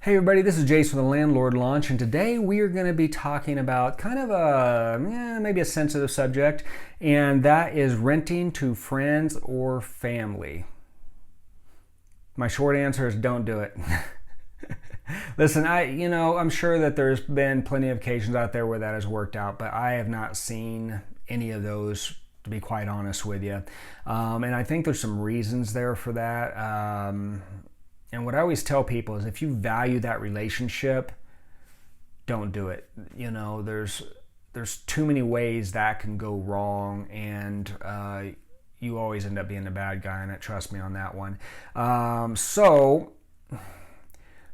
Hey everybody, this is Jace from the Landlord Launch, and today we are going to be talking about kind of maybe a sensitive subject, and that is renting to friends or family. My short answer is don't do it. Listen, I'm sure that there's been plenty of occasions out there where that has worked out, but I have not seen any of those, to be quite honest with you. And I think there's some reasons there for that. And what I always tell people is if you value that relationship, don't do it. There's too many ways that can go wrong, and you always end up being the bad guy in it. Trust me on that one. So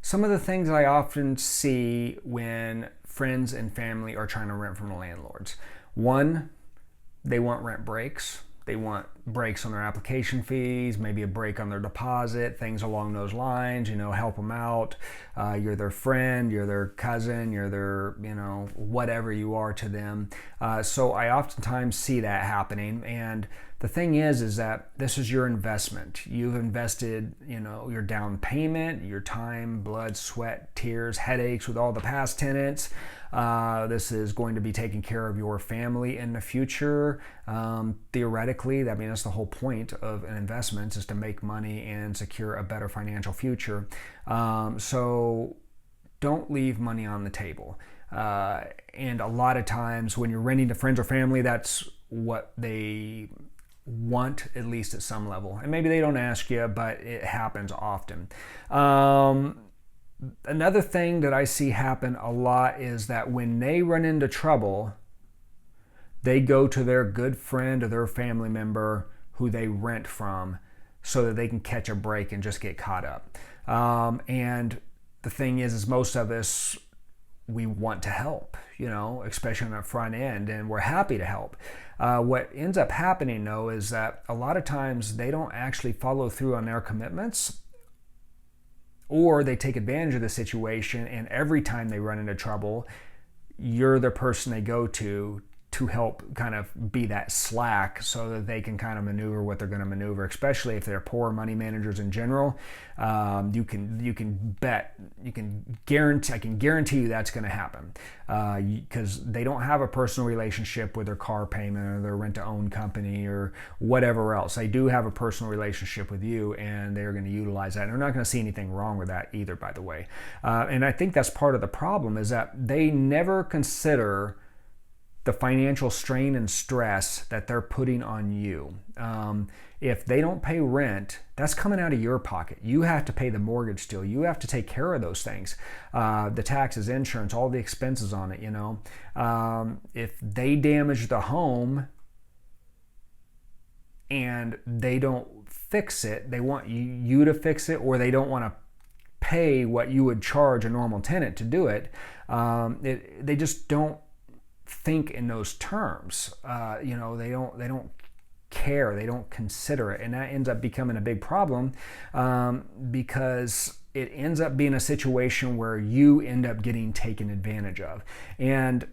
some of the things I often see when friends and family are trying to rent from the landlords. One, they want rent breaks. They want breaks on their application fees, maybe a break on their deposit, things along those lines, help them out. You're their friend, you're their cousin, you're their, whatever you are to them. So I oftentimes see that happening. And the thing is that this is your investment. You've invested, your down payment, your time, blood, sweat, tears, headaches with all the past tenants. This is going to be taking care of your family in the future. Theoretically, that's the whole point of an investment, is to make money and secure a better financial future. So don't leave money on the table. And a lot of times when you're renting to friends or family, that's what they want, at least at some level. And maybe they don't ask you, but it happens often. Another thing that I see happen a lot is that when they run into trouble, they go to their good friend or their family member who they rent from so that they can catch a break and just get caught up. And the thing is most of us, we want to help, especially on the front end, and we're happy to help. What ends up happening, though, is that a lot of times they don't actually follow through on their commitments, or they take advantage of the situation, and every time they run into trouble, you're the person they go to help kind of be that slack so that they can kind of maneuver what they're going to maneuver, especially if they're poor money managers in general. I can guarantee you that's going to happen, because they don't have a personal relationship with their car payment or their rent-to-own company or whatever else. They do have a personal relationship with you, and they're going to utilize that. And they're not going to see anything wrong with that either, by the way. And I think that's part of the problem, is that they never consider the financial strain and stress that they're putting on you. If they don't pay rent, that's coming out of your pocket. You have to pay the mortgage still. You have to take care of those things. The taxes, insurance, all the expenses on it, If they damage the home and they don't fix it, they want you to fix it, or they don't want to pay what you would charge a normal tenant to do it. They just don't think in those terms. They don't care, they don't consider it, and that ends up becoming a big problem, because it ends up being a situation where you end up getting taken advantage of. And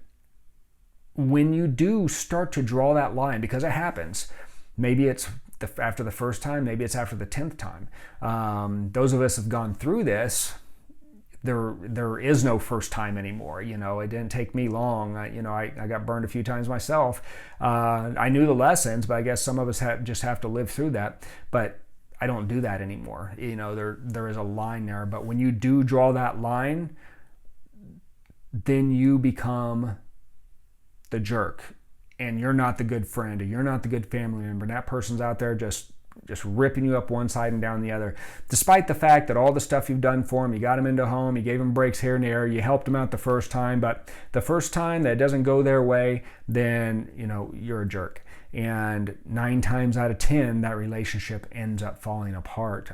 when you do start to draw that line, because it happens, maybe it's after the first time, maybe it's after the 10th time. Those of us have gone through this. There is no first time anymore. It didn't take me long. I got burned a few times myself. I knew the lessons, but I guess some of us just have to live through that. But I don't do that anymore. There is a line there. But when you do draw that line, then you become the jerk, and you're not the good friend, or you're not the good family member. And that person's out there just ripping you up one side and down the other, despite the fact that all the stuff you've done for them, you got them into a home, you gave them breaks here and there, you helped them out the first time, but the first time that doesn't go their way, then you're a jerk. And 9 times out of 10, that relationship ends up falling apart.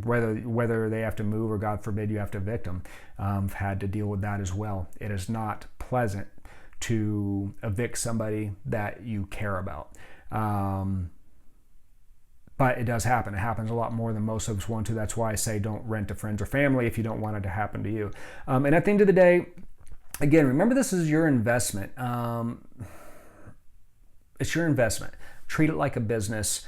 Whether they have to move, or God forbid you have to evict them. I've had to deal with that as well. It is not pleasant to evict somebody that you care about. But it does happen. It happens a lot more than most of us want to. That's why I say don't rent to friends or family if you don't want it to happen to you. And at the end of the day, again, remember, this is your investment. It's your investment. Treat it like a business.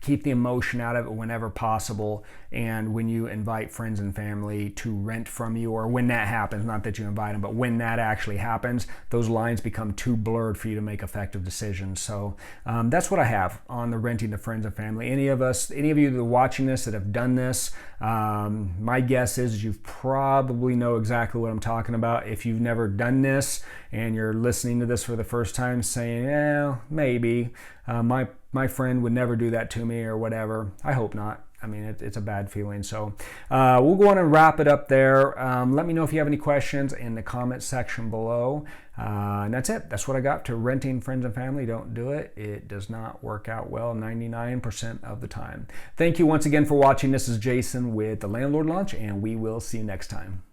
keep the emotion out of it whenever possible. And when you invite friends and family to rent from you, or when that happens, not that you invite them, but when that actually happens, those lines become too blurred for you to make effective decisions. So that's what I have on the renting to friends and family. Any of you that are watching this that have done this, my guess is you probably know exactly what I'm talking about. If you've never done this and you're listening to this for the first time saying, yeah, maybe, my friend would never do that to me or whatever, I hope not. I mean, it's a bad feeling. So we'll go on and wrap it up there. Let me know if you have any questions in the comment section below. And that's it. That's what I got to renting friends and family. Don't do it. It does not work out well 99% of the time. Thank you once again for watching. This is Jason with the Landlord Launch, and we will see you next time.